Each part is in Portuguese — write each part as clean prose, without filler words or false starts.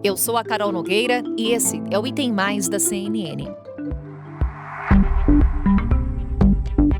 Eu sou a Carol Nogueira e esse é o Item Mais da CNN.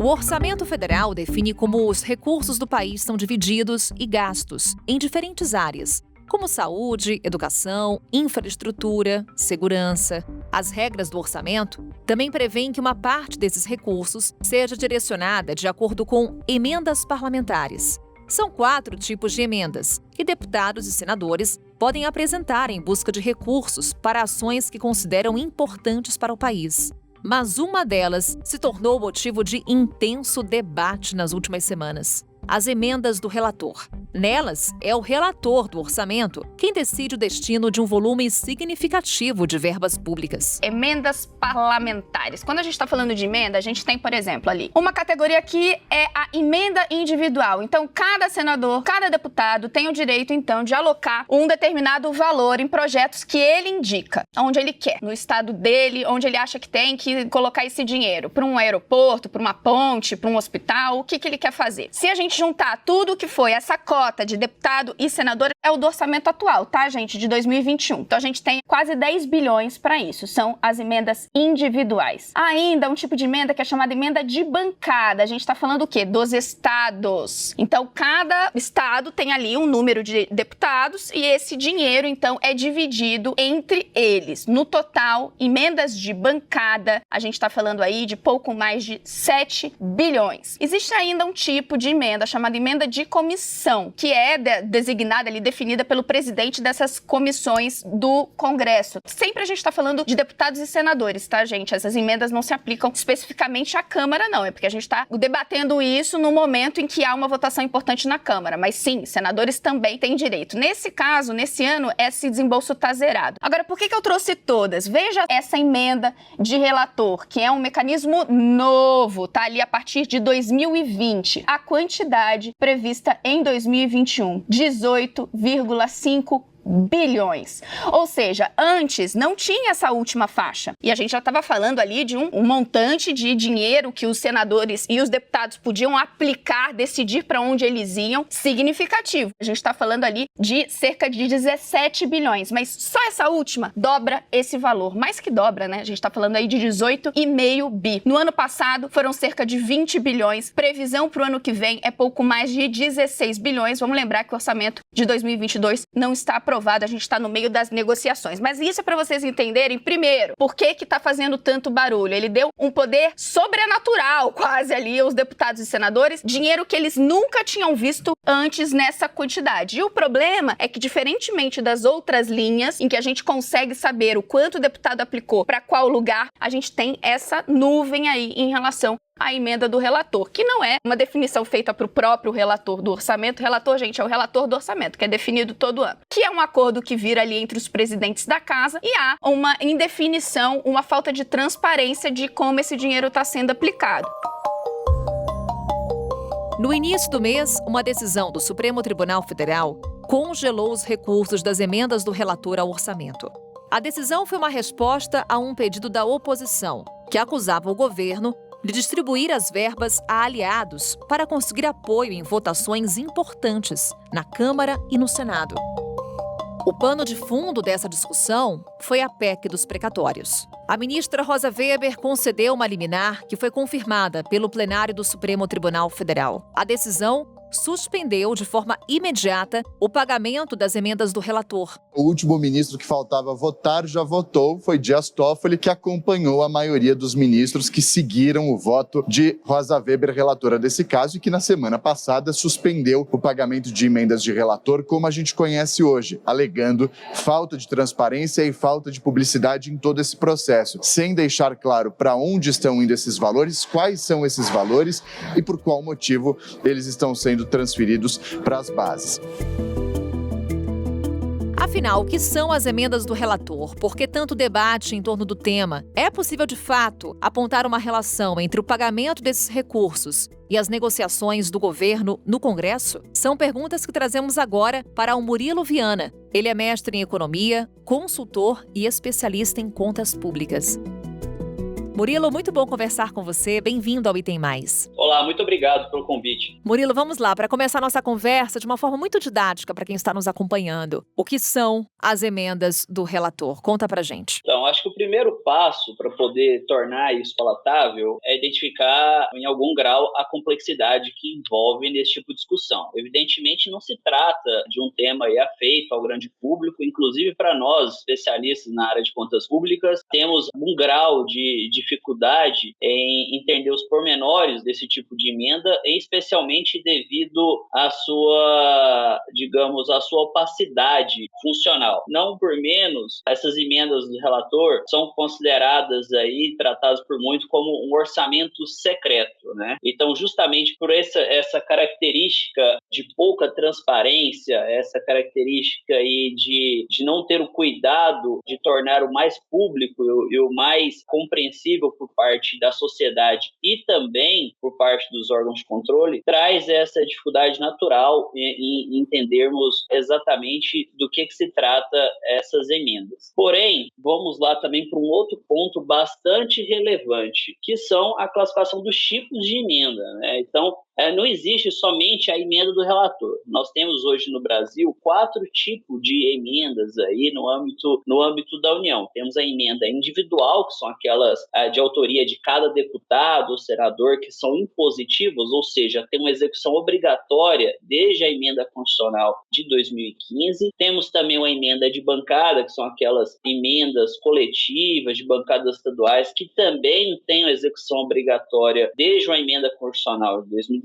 O Orçamento Federal define como os recursos do país são divididos e gastos em diferentes áreas, como saúde, educação, infraestrutura, segurança. As regras do orçamento também prevêem que uma parte desses recursos seja direcionada de acordo com emendas parlamentares. São 4 tipos de emendas que deputados e senadores podem apresentar em busca de recursos para ações que consideram importantes para o país. Mas uma delas se tornou motivo de intenso debate nas últimas semanas: as emendas do relator. Nelas, é o relator do orçamento quem decide o destino de um volume significativo de verbas públicas. Emendas parlamentares. Quando a gente está falando de emenda, a gente tem, por exemplo, ali uma categoria que é a emenda individual. Então, cada senador, cada deputado tem o direito, então, de alocar um determinado valor em projetos que ele indica, onde ele quer, no estado dele, onde ele acha que tem que colocar esse dinheiro, para um aeroporto, para uma ponte, para um hospital, o que ele quer fazer. Se a gente juntar tudo que foi essa cota de deputado e senador, é o do orçamento atual, tá, gente? De 2021. Então, a gente tem quase 10 bilhões para isso. São as emendas individuais. Há ainda um tipo de emenda que é chamada emenda de bancada. A gente está falando o quê? Dos estados. Então, cada estado tem ali um número de deputados e esse dinheiro, então, é dividido entre eles. No total, emendas de bancada, a gente está falando aí de pouco mais de 7 bilhões. Existe ainda um tipo de emenda chamada emenda de comissão, que é designada ali, definida pelo presidente dessas comissões do Congresso. Sempre a gente está falando de deputados e senadores, tá, gente? Essas emendas não se aplicam especificamente à Câmara, não. É porque a gente está debatendo isso no momento em que há uma votação importante na Câmara. Mas sim, senadores também têm direito. Nesse caso, nesse ano, esse desembolso está zerado. Agora, por que eu trouxe todas? Veja essa emenda de relator, que é um mecanismo novo, tá ali a partir de 2020. A quantidade prevista em 2021, 18,5 bilhões. Ou seja, antes não tinha essa última faixa. E a gente já estava falando ali de um montante de dinheiro que os senadores e os deputados podiam aplicar, decidir para onde eles iam, significativo. A gente está falando ali de cerca de 17 bilhões, mas só essa última dobra esse valor. Mais que dobra, né? A gente está falando aí de 18,5 bi. No ano passado foram cerca de 20 bilhões. Previsão para o ano que vem é pouco mais de 16 bilhões. Vamos lembrar que o orçamento de 2022 não está aprovado, a gente está no meio das negociações. Mas isso é para vocês entenderem, primeiro, por que está fazendo tanto barulho. Ele deu um poder sobrenatural quase ali aos deputados e senadores, dinheiro que eles nunca tinham visto antes nessa quantidade. E o problema é que, diferentemente das outras linhas, em que a gente consegue saber o quanto o deputado aplicou para qual lugar, a gente tem essa nuvem aí em relação a emenda do relator, que não é uma definição feita para o próprio relator do orçamento. O relator, gente, é o relator do orçamento, que é definido todo ano, que é um acordo que vira ali entre os presidentes da casa, e há uma indefinição, uma falta de transparência de como esse dinheiro está sendo aplicado. No início do mês, uma decisão do Supremo Tribunal Federal congelou os recursos das emendas do relator ao orçamento. A decisão foi uma resposta a um pedido da oposição, que acusava o governo de distribuir as verbas a aliados para conseguir apoio em votações importantes na Câmara e no Senado. O pano de fundo dessa discussão foi a PEC dos precatórios. A ministra Rosa Weber concedeu uma liminar que foi confirmada pelo plenário do Supremo Tribunal Federal. A decisão suspendeu de forma imediata o pagamento das emendas do relator. O último ministro que faltava votar já votou, foi Dias Toffoli, que acompanhou a maioria dos ministros que seguiram o voto de Rosa Weber, relatora desse caso, e que na semana passada suspendeu o pagamento de emendas de relator como a gente conhece hoje, alegando falta de transparência e falta de publicidade em todo esse processo, sem deixar claro para onde estão indo esses valores, quais são esses valores e por qual motivo eles estão sendo transferidos para as bases. Afinal, o que são as emendas do relator? Por que tanto debate em torno do tema? É possível, de fato, apontar uma relação entre o pagamento desses recursos e as negociações do governo no Congresso? São perguntas que trazemos agora para o Murilo Viana. Ele é mestre em economia, consultor e especialista em contas públicas. Murilo, muito bom conversar com você. Bem-vindo ao Item Mais. Olá, muito obrigado pelo convite. Murilo, vamos lá, para começar nossa conversa de uma forma muito didática para quem está nos acompanhando. O que são as emendas do relator? Conta pra gente. Então, acho que o primeiro passo para poder tornar isso palatável é identificar, em algum grau, a complexidade que envolve nesse tipo de discussão. Evidentemente, não se trata de um tema afeito ao grande público, inclusive para nós, especialistas na área de contas públicas, temos um grau de dificuldade em entender os pormenores desse tipo de emenda, especialmente devido à sua, digamos, à sua opacidade funcional. Não por menos, essas emendas do relator são consideradas aí, tratadas por muitos como um orçamento secreto, né? Então, justamente por essa característica de pouca transparência, essa característica aí de não ter o cuidado de tornar o mais público e o mais compreensível por parte da sociedade e também por parte dos órgãos de controle, traz essa dificuldade natural em entendermos exatamente do que se trata essas emendas. Porém, vamos lá também para um outro ponto bastante relevante, que são a classificação dos tipos de emenda, né? Então, não existe somente a emenda do relator. Nós temos hoje no Brasil 4 tipos de emendas aí no âmbito da União. Temos a emenda individual, que são aquelas de autoria de cada deputado ou senador, que são impositivas, ou seja, tem uma execução obrigatória desde a emenda constitucional de 2015. Temos também uma emenda de bancada, que são aquelas emendas coletivas de bancadas estaduais, que também têm a execução obrigatória desde a emenda constitucional de 2019.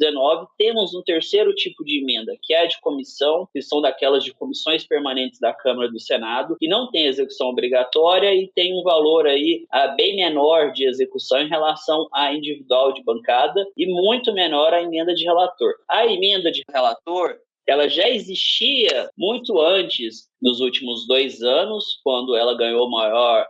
Temos um terceiro tipo de emenda, que é a de comissão, que são daquelas de comissões permanentes da Câmara e do Senado, que não tem execução obrigatória e tem um valor aí bem menor de execução em relação à individual de bancada e muito menor à emenda de relator. A emenda de relator, ela já existia muito antes dos últimos 2 anos, quando ela ganhou maior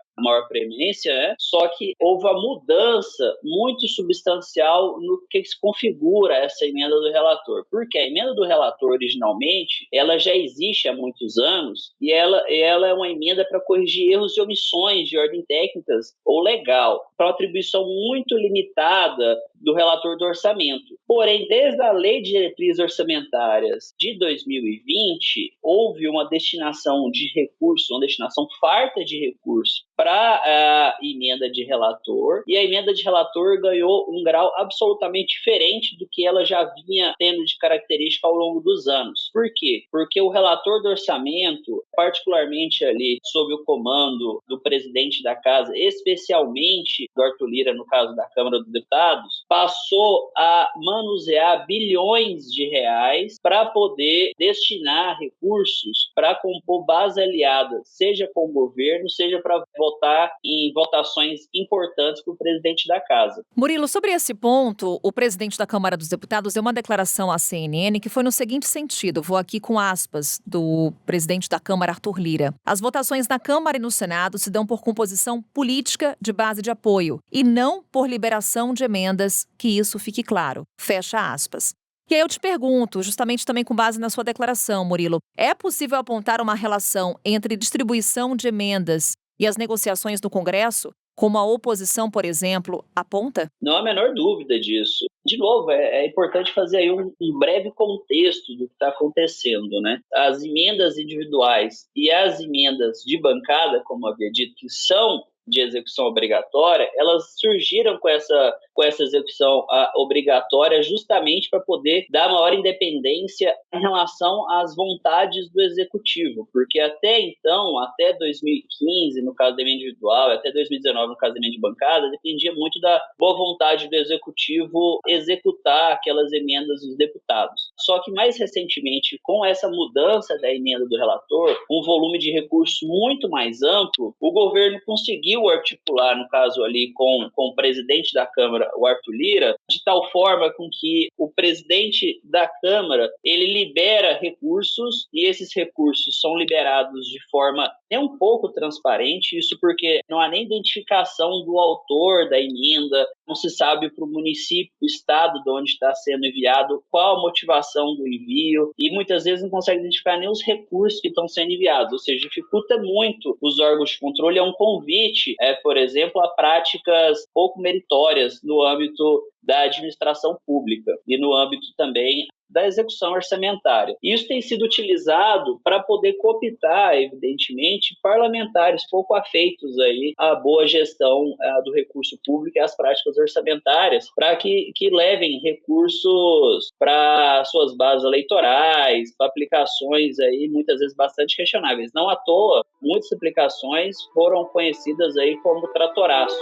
preemência, né? Só que houve uma mudança muito substancial no que se configura essa emenda do relator. Porque a emenda do relator, originalmente, ela já existe há muitos anos e ela é uma emenda para corrigir erros e omissões de ordem técnicas ou legal, para uma atribuição muito limitada do relator do orçamento. Porém, desde a Lei de Diretrizes Orçamentárias de 2020, houve uma destinação de recursos, uma destinação farta de recursos para a emenda de relator, e a emenda de relator ganhou um grau absolutamente diferente do que ela já vinha tendo de característica ao longo dos anos. Por quê? Porque o relator do orçamento, particularmente ali sob o comando do presidente da casa, especialmente do Arthur Lira, no caso da Câmara dos Deputados, passou a manusear bilhões de reais para poder destinar recursos para compor base aliada, seja com o governo, seja para votar em votações importantes para o presidente da casa. Murilo, sobre esse ponto, o presidente da Câmara dos Deputados deu uma declaração à CNN que foi no seguinte sentido, vou aqui com aspas do presidente da Câmara, Arthur Lira. As votações na Câmara e no Senado se dão por composição política de base de apoio e não por liberação de emendas, que isso fique claro. Fecha aspas. E aí eu te pergunto, justamente também com base na sua declaração, Murilo, é possível apontar uma relação entre distribuição de emendas e as negociações no Congresso, como a oposição, por exemplo, aponta? Não há a menor dúvida disso. De novo, é importante fazer aí um breve contexto do que está acontecendo, né? As emendas individuais e as emendas de bancada, como havia dito, que são de execução obrigatória, elas surgiram com essa execução obrigatória justamente para poder dar maior independência em relação às vontades do executivo, porque até então, até 2015, no caso da emenda individual, até 2019, no caso da emenda de bancada, dependia muito da boa vontade do executivo executar aquelas emendas dos deputados. Só que mais recentemente, com essa mudança da emenda do relator, um volume de recursos muito mais amplo, o governo conseguiu articular, no caso ali com o presidente da Câmara, o Arthur Lira, de tal forma com que o presidente da Câmara, ele libera recursos e esses recursos são liberados de forma nem um pouco transparente, isso porque não há nem identificação do autor da emenda, não se sabe para o município, o estado de onde está sendo enviado, qual a motivação aprovação do envio e muitas vezes não consegue identificar nem os recursos que estão sendo enviados, ou seja, dificulta muito os órgãos de controle. É um convite, por exemplo, a práticas pouco meritórias no âmbito da administração pública e no âmbito também da execução orçamentária. Isso tem sido utilizado para poder cooptar, evidentemente, parlamentares pouco afeitos aí à boa gestão do recurso público e às práticas orçamentárias, para que levem recursos para suas bases eleitorais, para aplicações aí muitas vezes bastante questionáveis. Não à toa, muitas aplicações foram conhecidas aí como tratoraço.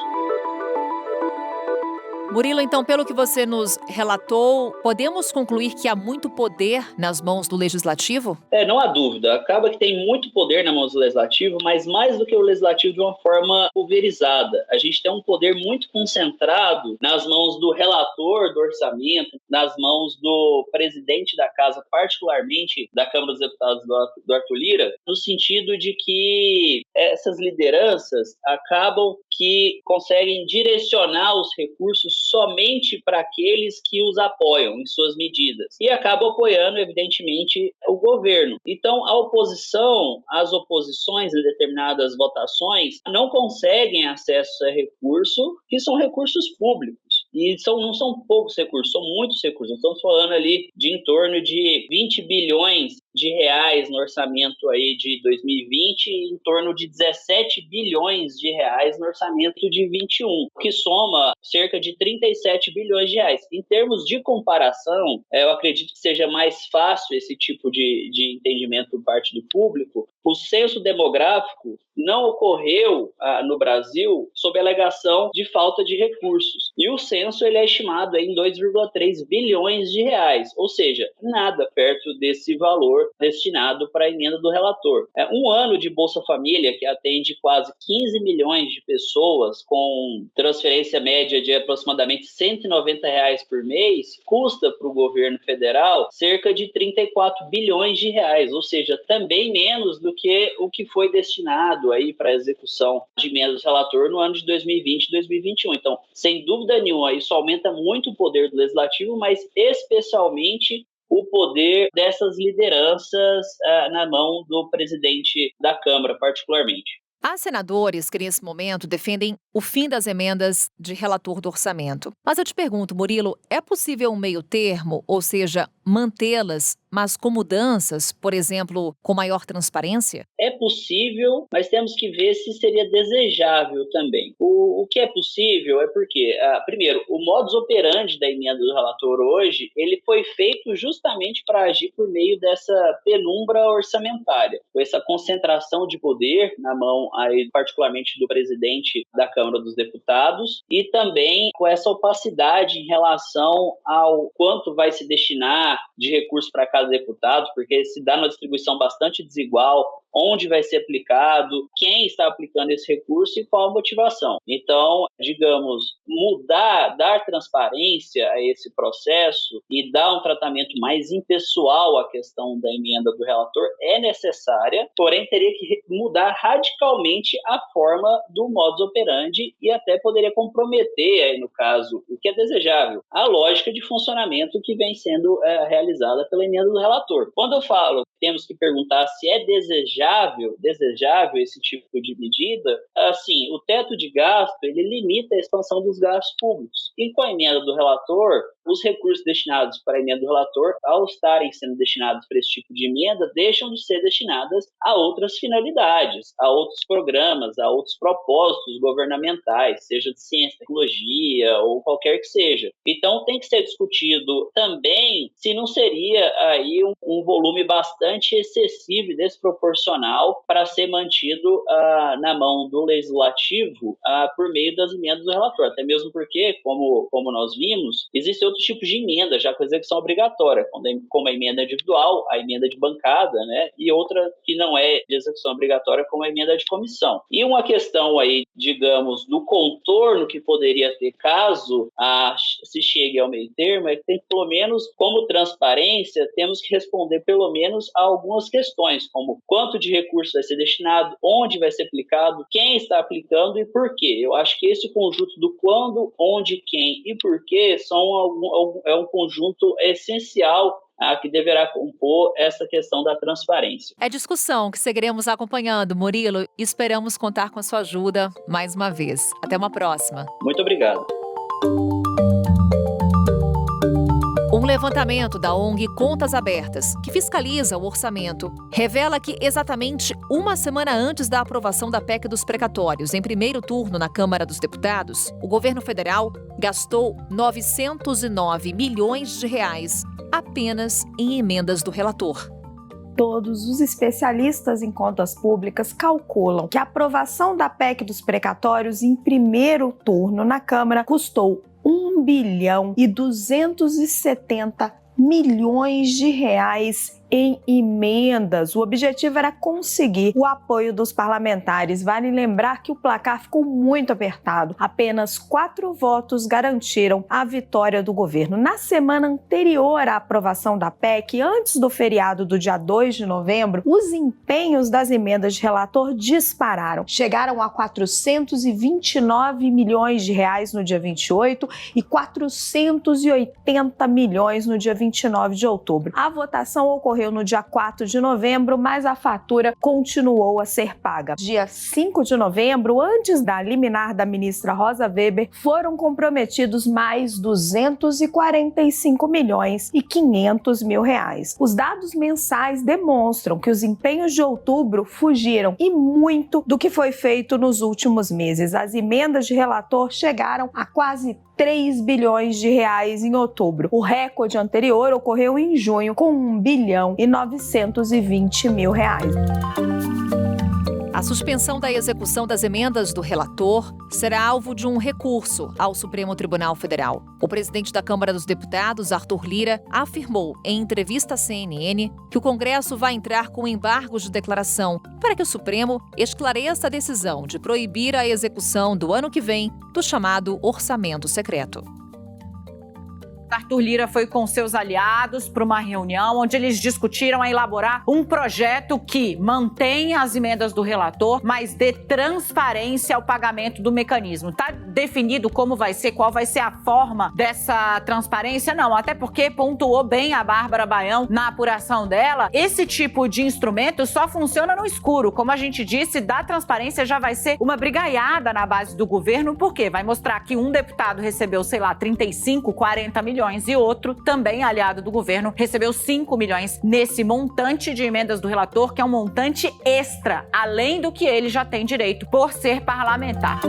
Murilo, então, pelo que você nos relatou, podemos concluir que há muito poder nas mãos do Legislativo? Não há dúvida. Acaba que tem muito poder nas mãos do Legislativo, mas mais do que o Legislativo de uma forma pulverizada. A gente tem um poder muito concentrado nas mãos do relator do orçamento, nas mãos do presidente da Casa, particularmente da Câmara dos Deputados do Arthur Lira, no sentido de que essas lideranças acabam que conseguem direcionar os recursos somente para aqueles que os apoiam em suas medidas e acabam apoiando, evidentemente, o governo. Então, a oposição, as oposições em determinadas votações não conseguem acesso a recursos que são recursos públicos. E não são poucos recursos, são muitos recursos. Estamos falando ali de em torno de 20 bilhões de reais no orçamento aí de 2020 e em torno de 17 bilhões de reais no orçamento de 21, que soma cerca de 37 bilhões de reais. Em termos de comparação, eu acredito que seja mais fácil esse tipo de entendimento por parte do público. O censo demográfico não ocorreu no Brasil sob alegação de falta de recursos. E o censo ele é estimado em 2,3 bilhões de reais, ou seja, nada perto desse valor destinado para a emenda do relator. Um ano de Bolsa Família, que atende quase 15 milhões de pessoas, com transferência média de aproximadamente R$190 por mês, custa para o governo federal cerca de 34 bilhões de reais, ou seja, também menos do que o que foi destinado aí para a execução de emendas do relator no ano de 2020 e 2021. Então, sem dúvida nenhuma, isso aumenta muito o poder do Legislativo, mas especialmente o poder dessas lideranças na mão do presidente da Câmara, particularmente. Há senadores que, nesse momento, defendem o fim das emendas de relator do orçamento. Mas eu te pergunto, Murilo, é possível um meio termo, ou seja, mantê-las, mas com mudanças, por exemplo, com maior transparência? É possível, mas temos que ver se seria desejável também. O que é possível é porque, primeiro, o modus operandi da emenda do relator hoje, ele foi feito justamente para agir por meio dessa penumbra orçamentária, com essa concentração de poder na mão, aí, particularmente do presidente da Câmara dos Deputados, e também com essa opacidade em relação ao quanto vai se destinar de recursos para cada deputado, porque se dá uma distribuição bastante desigual, onde vai ser aplicado, quem está aplicando esse recurso e qual a motivação. Então, digamos, dar transparência a esse processo e dar um tratamento mais impessoal à questão da emenda do relator é necessária, porém teria que mudar radicalmente a forma do modus operandi e até poderia comprometer, aí, no caso, o que é desejável, a lógica de funcionamento que vem sendo realizada pela emenda do relator. Quando eu falo que temos que perguntar se é desejável esse tipo de medida, assim, o teto de gasto, ele limita a expansão dos gastos públicos. E com a emenda do relator, os recursos destinados para a emenda do relator, ao estarem sendo destinados para esse tipo de emenda, deixam de ser destinadas a outras finalidades, a outros programas, a outros propósitos governamentais, seja de ciência, tecnologia ou qualquer que seja. Então, tem que ser discutido também se não seria aí um volume bastante excessivo e desproporcional para ser mantido na mão do Legislativo por meio das emendas do relator. Até mesmo porque, como nós vimos, existem outros tipos de emenda, já com execução obrigatória, como a emenda individual, a emenda de bancada, né, e outra que não é de execução obrigatória, como a emenda de comissão. E uma questão aí, digamos, do contorno que poderia ter caso se chegue ao meio termo, é que tem pelo menos, como transparência, temos que responder pelo menos a algumas questões, como quanto de recurso vai ser destinado, onde vai ser aplicado, quem está aplicando e por quê. Eu acho que esse conjunto do quando, onde, quem e por quê é um conjunto essencial que deverá compor essa questão da transparência. É discussão que seguiremos acompanhando, Murilo, e esperamos contar com a sua ajuda mais uma vez. Até uma próxima. Muito obrigado. Um levantamento da ONG Contas Abertas, que fiscaliza o orçamento, revela que exatamente uma semana antes da aprovação da PEC dos precatórios, em primeiro turno na Câmara dos Deputados, o governo federal gastou 909 milhões de reais apenas em emendas do relator. Todos os especialistas em contas públicas calculam que a aprovação da PEC dos precatórios em primeiro turno na Câmara custou 1 bilhão e 270 milhões de reais em emendas. O objetivo era conseguir o apoio dos parlamentares. Vale lembrar que o placar ficou muito apertado. Apenas 4 votos garantiram a vitória do governo. Na semana anterior à aprovação da PEC, antes do feriado do dia 2 de novembro, os empenhos das emendas de relator dispararam. Chegaram a 429 milhões de reais no dia 28 e 480 milhões no dia 29 de outubro. A votação ocorreu no dia 4 de novembro, mas a fatura continuou a ser paga. Dia 5 de novembro, antes da liminar da ministra Rosa Weber, foram comprometidos mais 245 milhões e 500 mil reais. Os dados mensais demonstram que os empenhos de outubro fugiram e muito do que foi feito nos últimos meses. As emendas de relator chegaram a quase 3 bilhões de reais em outubro. O recorde anterior ocorreu em junho, com 1 bilhão e 920 mil reais. A suspensão da execução das emendas do relator será alvo de um recurso ao Supremo Tribunal Federal. O presidente da Câmara dos Deputados, Arthur Lira, afirmou em entrevista à CNN que o Congresso vai entrar com embargos de declaração para que o Supremo esclareça a decisão de proibir a execução do ano que vem do chamado orçamento secreto. Arthur Lira foi com seus aliados para uma reunião onde eles discutiram a elaborar um projeto que mantenha as emendas do relator, mas dê transparência ao pagamento do mecanismo. Está definido como vai ser, qual vai ser a forma dessa transparência? Não, até porque pontuou bem a Bárbara Baião na apuração dela. Esse tipo de instrumento só funciona no escuro. Como a gente disse, da transparência já vai ser uma brigaiada na base do governo, porque vai mostrar que um deputado recebeu, 35, 40 milhões e outro, também aliado do governo, recebeu 5 milhões nesse montante de emendas do relator, que é um montante extra, além do que ele já tem direito por ser parlamentar.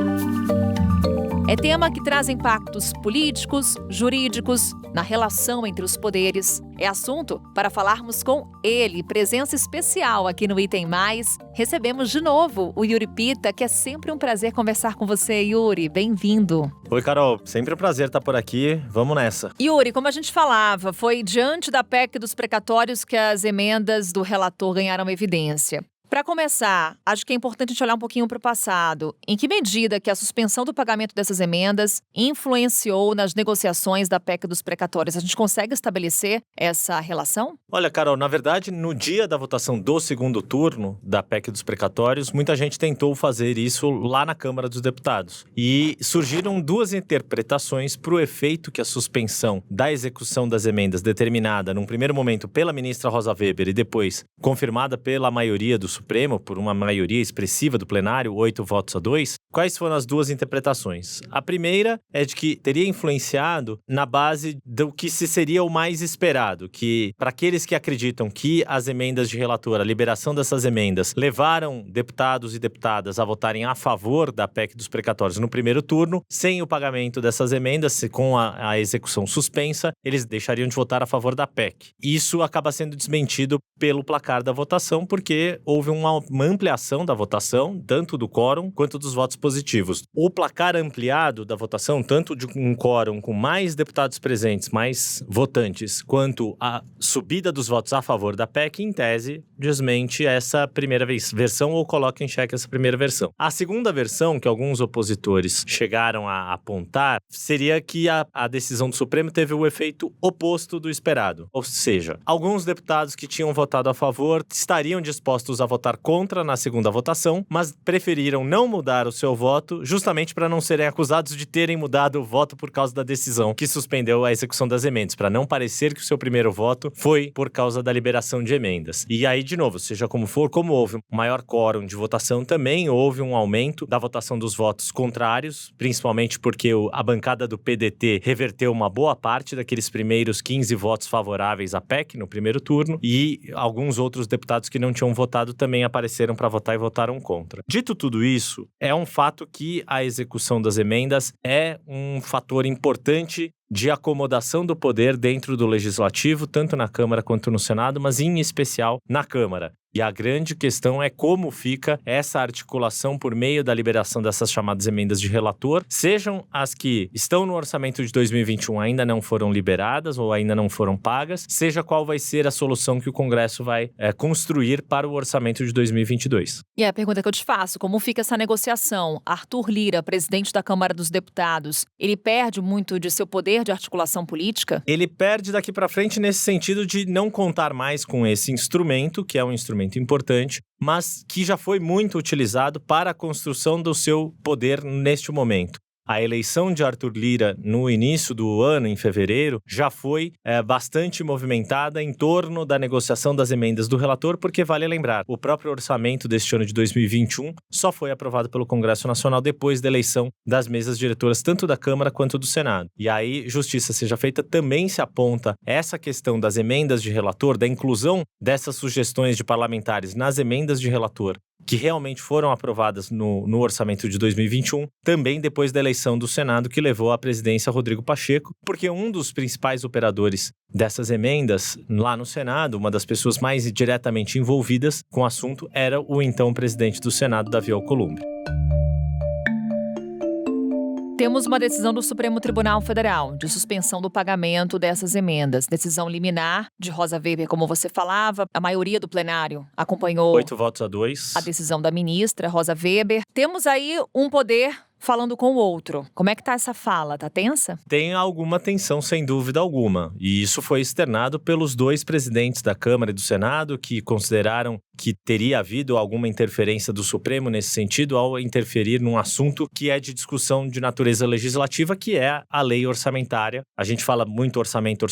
É tema que traz impactos políticos, jurídicos, na relação entre os poderes. É assunto para falarmos com ele. Presença especial aqui no Item Mais. Recebemos de novo o Yuri Pita, que é sempre um prazer conversar com você, Yuri. Bem-vindo. Oi, Carol. Sempre um prazer estar por aqui. Vamos nessa. Yuri, como a gente falava, foi diante da PEC dos precatórios que as emendas do relator ganharam evidência. Para começar, acho que é importante a gente olhar um pouquinho para o passado. Em que medida que a suspensão do pagamento dessas emendas influenciou nas negociações da PEC dos precatórios? A gente consegue estabelecer essa relação? Olha, Carol, na verdade, no dia da votação do segundo turno da PEC dos precatórios, muita gente tentou fazer isso lá na Câmara dos Deputados. E surgiram duas interpretações para o efeito que a suspensão da execução das emendas determinada, num primeiro momento, pela ministra Rosa Weber e depois confirmada pela maioria do Supremo, por uma maioria expressiva do plenário, 8-2. Quais foram as duas interpretações? A primeira é de que teria influenciado na base do que se seria o mais esperado, que para aqueles que acreditam que as emendas de relator, a liberação dessas emendas, levaram deputados e deputadas a votarem a favor da PEC dos precatórios no primeiro turno, sem o pagamento dessas emendas, com a execução suspensa, eles deixariam de votar a favor da PEC. Isso acaba sendo desmentido pelo placar da votação, porque houve uma ampliação da votação, tanto do quórum quanto dos votos positivos. O placar ampliado da votação, tanto de um quórum com mais deputados presentes, mais votantes, quanto a subida dos votos a favor da PEC, em tese, desmente essa primeira versão ou coloca em xeque essa primeira versão. A segunda versão, que alguns opositores chegaram a apontar, seria que a decisão do Supremo teve o efeito oposto do esperado. Ou seja, alguns deputados que tinham votado a favor estariam dispostos a votar votar contra na segunda votação, mas preferiram não mudar o seu voto, justamente para não serem acusados de terem mudado o voto por causa da decisão que suspendeu a execução das emendas, para não parecer que o seu primeiro voto foi por causa da liberação de emendas. E aí, de novo, seja como for, como houve um maior quórum de votação, também houve um aumento da votação dos votos contrários, principalmente porque a bancada do PDT reverteu uma boa parte daqueles primeiros 15 votos favoráveis à PEC no primeiro turno, e alguns outros deputados que não tinham votado também apareceram para votar e votaram contra. Dito tudo isso, é um fato que a execução das emendas é um fator importante de acomodação do poder dentro do Legislativo, tanto na Câmara quanto no Senado, mas em especial na Câmara. E a grande questão é como fica essa articulação por meio da liberação dessas chamadas emendas de relator, sejam as que estão no orçamento de 2021 ainda não foram liberadas ou ainda não foram pagas, seja qual vai ser a solução que o Congresso vai construir para o orçamento de 2022. E a pergunta que eu te faço, como fica essa negociação? Arthur Lira, presidente da Câmara dos Deputados, ele perde muito de seu poder de articulação política? Ele perde daqui para frente nesse sentido de não contar mais com esse instrumento, que é um instrumento importante, mas que já foi muito utilizado para a construção do seu poder neste momento. A eleição de Arthur Lira no início do ano, em fevereiro, já foi bastante movimentada em torno da negociação das emendas do relator, porque vale lembrar, o próprio orçamento deste ano de 2021 só foi aprovado pelo Congresso Nacional depois da eleição das mesas diretoras, tanto da Câmara quanto do Senado. E aí, justiça seja feita, também se aponta essa questão das emendas de relator, da inclusão dessas sugestões de parlamentares nas emendas de relator, que realmente foram aprovadas no orçamento de 2021, também depois da eleição do Senado, que levou à presidência Rodrigo Pacheco, porque um dos principais operadores dessas emendas lá no Senado, uma das pessoas mais diretamente envolvidas com o assunto, era o então presidente do Senado, Davi Alcolumbre. Temos uma decisão do Supremo Tribunal Federal de suspensão do pagamento dessas emendas. Decisão liminar de Rosa Weber, como você falava. A maioria do plenário acompanhou 8-2. a decisão da ministra Rosa Weber. Temos aí um poder falando com o outro. Como é que tá essa fala? Tá tensa? Tem alguma tensão, sem dúvida alguma. E isso foi externado pelos dois presidentes da Câmara e do Senado, que consideraram que teria havido alguma interferência do Supremo nesse sentido ao interferir num assunto que é de discussão de natureza legislativa, que é a lei orçamentária. A gente fala muito orçamento.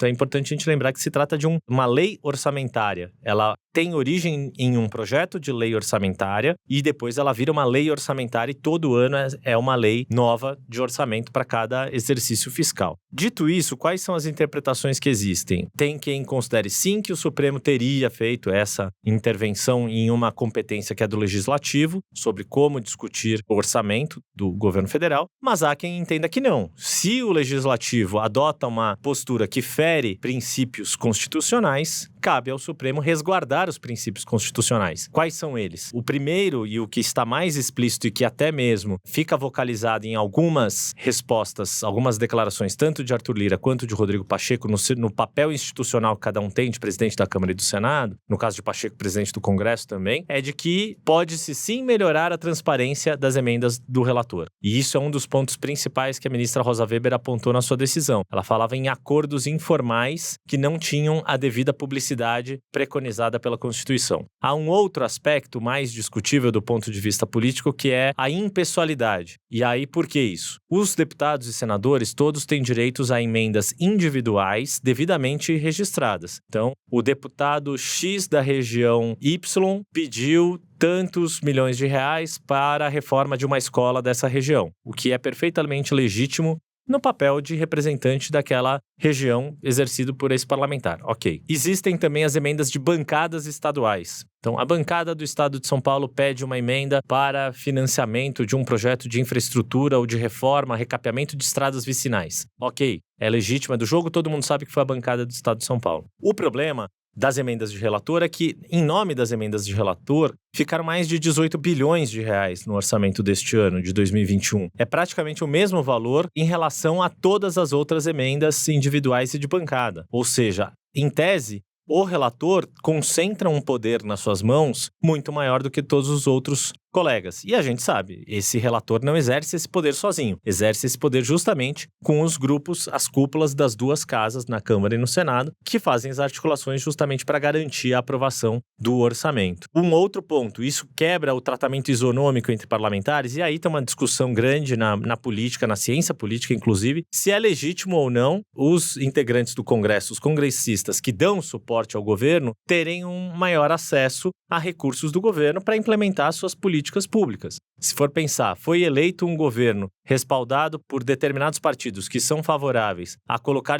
É importante a gente lembrar que se trata de uma lei orçamentária. Ela tem origem em um projeto de lei orçamentária e depois ela vira uma lei orçamentária e todo ano é uma lei nova de orçamento para cada exercício fiscal. Dito isso, quais são as interpretações que existem? Tem quem considere sim que o Supremo teria feito essa intervenção em uma competência que é do Legislativo, sobre como discutir o orçamento do governo federal, mas há quem entenda que não. Se o Legislativo adota uma postura que fere princípios constitucionais, cabe ao Supremo resguardar os princípios constitucionais. Quais são eles? O primeiro, e o que está mais explícito e que até mesmo fica vocalizado em algumas respostas, algumas declarações, tanto de Arthur Lira quanto de Rodrigo Pacheco, no papel institucional que cada um tem de presidente da Câmara e do Senado, no caso de Pacheco, presidente do Congresso também, é de que pode-se sim melhorar a transparência das emendas do relator. E isso é um dos pontos principais que a ministra Rosa Weber apontou na sua decisão. Ela falava em acordos informais que não tinham a devida publicidade preconizada pela Constituição. Há um outro aspecto mais discutível do ponto de vista político, que é a impessoalidade. E aí, por que isso? Os deputados e senadores todos têm direitos a emendas individuais devidamente registradas. Então, o deputado X da região Y pediu tantos milhões de reais para a reforma de uma escola dessa região, o que é perfeitamente legítimo no papel de representante daquela região exercido por esse parlamentar. Ok. Existem também as emendas de bancadas estaduais. Então, a bancada do Estado de São Paulo pede uma emenda para financiamento de um projeto de infraestrutura ou de reforma, recapeamento de estradas vicinais. Ok. É legítimo, é do jogo, todo mundo sabe que foi a bancada do Estado de São Paulo. O problema das emendas de relator é que, em nome das emendas de relator, ficaram mais de 18 bilhões de reais no orçamento deste ano, de 2021. É praticamente o mesmo valor em relação a todas as outras emendas individuais e de bancada. Ou seja, em tese, o relator concentra um poder nas suas mãos muito maior do que todos os outros colegas. E a gente sabe, esse relator não exerce esse poder sozinho, exerce esse poder justamente com os grupos, as cúpulas das duas casas, na Câmara e no Senado, que fazem as articulações justamente para garantir a aprovação do orçamento. Um outro ponto, isso quebra o tratamento isonômico entre parlamentares, e aí tem uma discussão grande na política, na ciência política, inclusive, se é legítimo ou não os integrantes do Congresso, os congressistas que dão suporte ao governo, terem um maior acesso a recursos do governo para implementar suas políticas públicas. Se for pensar, foi eleito um governo respaldado por determinados partidos que são favoráveis a colocar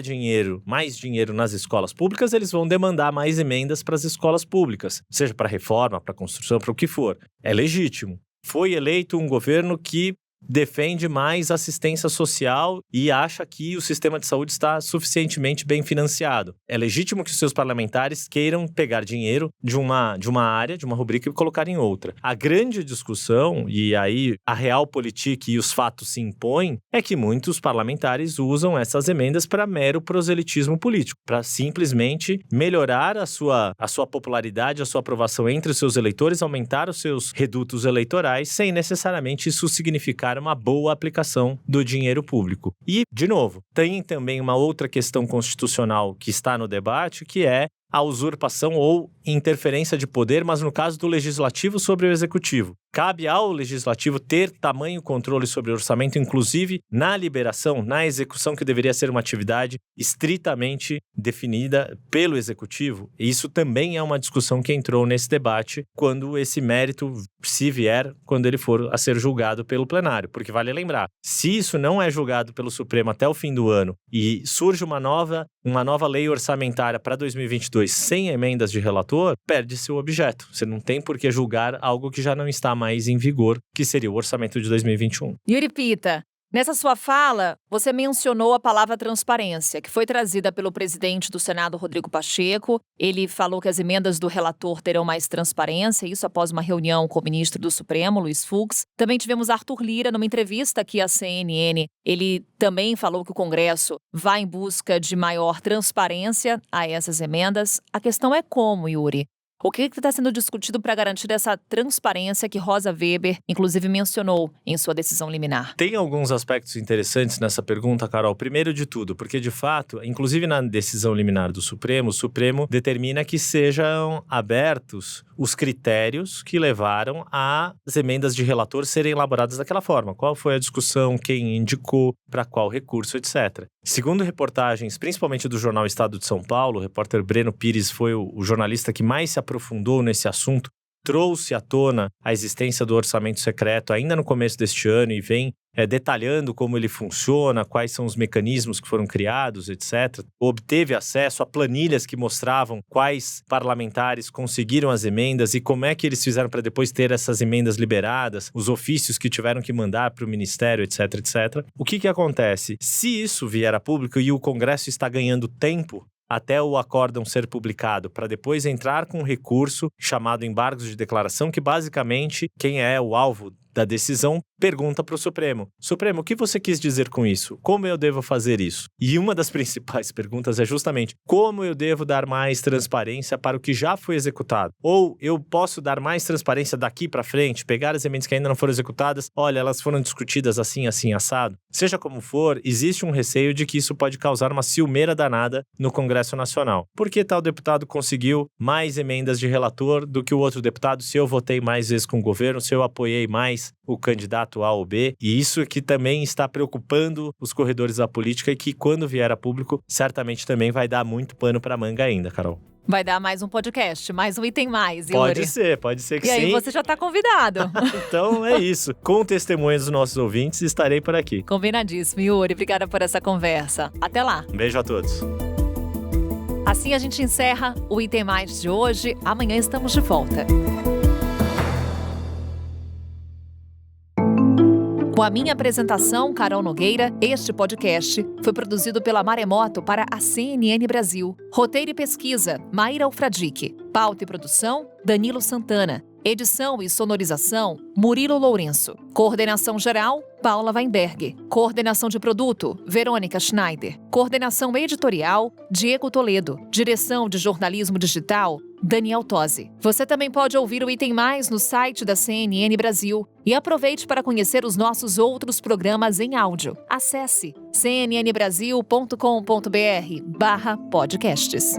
mais dinheiro nas escolas públicas, eles vão demandar mais emendas para as escolas públicas, seja para reforma, para construção, para o que for. É legítimo. Foi eleito um governo que defende mais assistência social e acha que o sistema de saúde está suficientemente bem financiado. É legítimo que os seus parlamentares queiram pegar dinheiro de uma área, de uma rubrica e colocar em outra. A grande discussão, e aí a realpolitik e os fatos se impõem, é que muitos parlamentares usam essas emendas para mero proselitismo político, para simplesmente melhorar a sua popularidade, a sua aprovação entre os seus eleitores, aumentar os seus redutos eleitorais, sem necessariamente isso significar uma boa aplicação do dinheiro público. E, de novo, tem também uma outra questão constitucional que está no debate, que é a usurpação ou interferência de poder, mas no caso do legislativo sobre o executivo. Cabe ao legislativo ter tamanho controle sobre o orçamento, inclusive na liberação, na execução, que deveria ser uma atividade estritamente definida pelo executivo. E isso também é uma discussão que entrou nesse debate quando esse mérito, se vier, quando ele for a ser julgado pelo plenário. Porque vale lembrar, se isso não é julgado pelo Supremo até o fim do ano e surge uma nova lei orçamentária para 2022 sem emendas de relator, perde-se o objeto. Você não tem por que julgar algo que já não está mais em vigor, que seria o orçamento de 2021. Yuri Pita, nessa sua fala, você mencionou a palavra transparência, que foi trazida pelo presidente do Senado, Rodrigo Pacheco. Ele falou que as emendas do relator terão mais transparência, isso após uma reunião com o ministro do Supremo, Luiz Fux. Também tivemos Arthur Lira numa entrevista aqui à CNN. Ele também falou que o Congresso vai em busca de maior transparência a essas emendas. A questão é como, Yuri? O que está sendo discutido para garantir essa transparência que Rosa Weber, inclusive, mencionou em sua decisão liminar? Tem alguns aspectos interessantes nessa pergunta, Carol. Primeiro de tudo, porque, de fato, inclusive na decisão liminar do Supremo, o Supremo determina que sejam abertos os critérios que levaram às emendas de relator serem elaboradas daquela forma. Qual foi a discussão, quem indicou, para qual recurso, etc. Segundo reportagens, principalmente do jornal Estado de São Paulo, o repórter Breno Pires foi o jornalista que mais se aprofundou nesse assunto, trouxe à tona a existência do orçamento secreto ainda no começo deste ano e vem detalhando como ele funciona, quais são os mecanismos que foram criados, etc. Obteve acesso a planilhas que mostravam quais parlamentares conseguiram as emendas e como é que eles fizeram para depois ter essas emendas liberadas, os ofícios que tiveram que mandar para o Ministério, etc, etc. O que acontece? Se isso vier a público e o Congresso está ganhando tempo até o acórdão ser publicado, para depois entrar com um recurso chamado embargos de declaração, que basicamente quem é o alvo da decisão pergunta para o Supremo: Supremo, o que você quis dizer com isso? Como eu devo fazer isso? E uma das principais perguntas é justamente: como eu devo dar mais transparência para o que já foi executado? Ou eu posso dar mais transparência daqui para frente, pegar as emendas que ainda não foram executadas, olha, elas foram discutidas assim, assim, assado? Seja como for, existe um receio de que isso pode causar uma ciumeira danada no Congresso Nacional. Por que tal deputado conseguiu mais emendas de relator do que o outro deputado, se eu votei mais vezes com o governo, se eu apoiei mais o candidato A ou B? E isso que também está preocupando os corredores da política e que, quando vier a público, certamente também vai dar muito pano para manga ainda, Carol. Vai dar mais um podcast, mais um item mais, Yuri. Pode ser que sim. E aí você já está convidado. Então é isso. Com testemunhos dos nossos ouvintes, estarei por aqui. Combinadíssimo, Yuri. Obrigada por essa conversa. Até lá. Um beijo a todos. Assim a gente encerra o Item Mais de hoje. Amanhã estamos de volta. Com a minha apresentação, Carol Nogueira, este podcast foi produzido pela Maremoto para a CNN Brasil. Roteiro e pesquisa, Maíra Alfradique. Pauta e produção, Danilo Santana. Edição e sonorização, Murilo Lourenço. Coordenação geral, Paula Weinberg. Coordenação de produto, Verônica Schneider. Coordenação editorial, Diego Toledo. Direção de jornalismo digital, Daniel Tosi. Você também pode ouvir o Item Mais no site da CNN Brasil. E aproveite para conhecer os nossos outros programas em áudio. Acesse cnnbrasil.com.br/podcasts.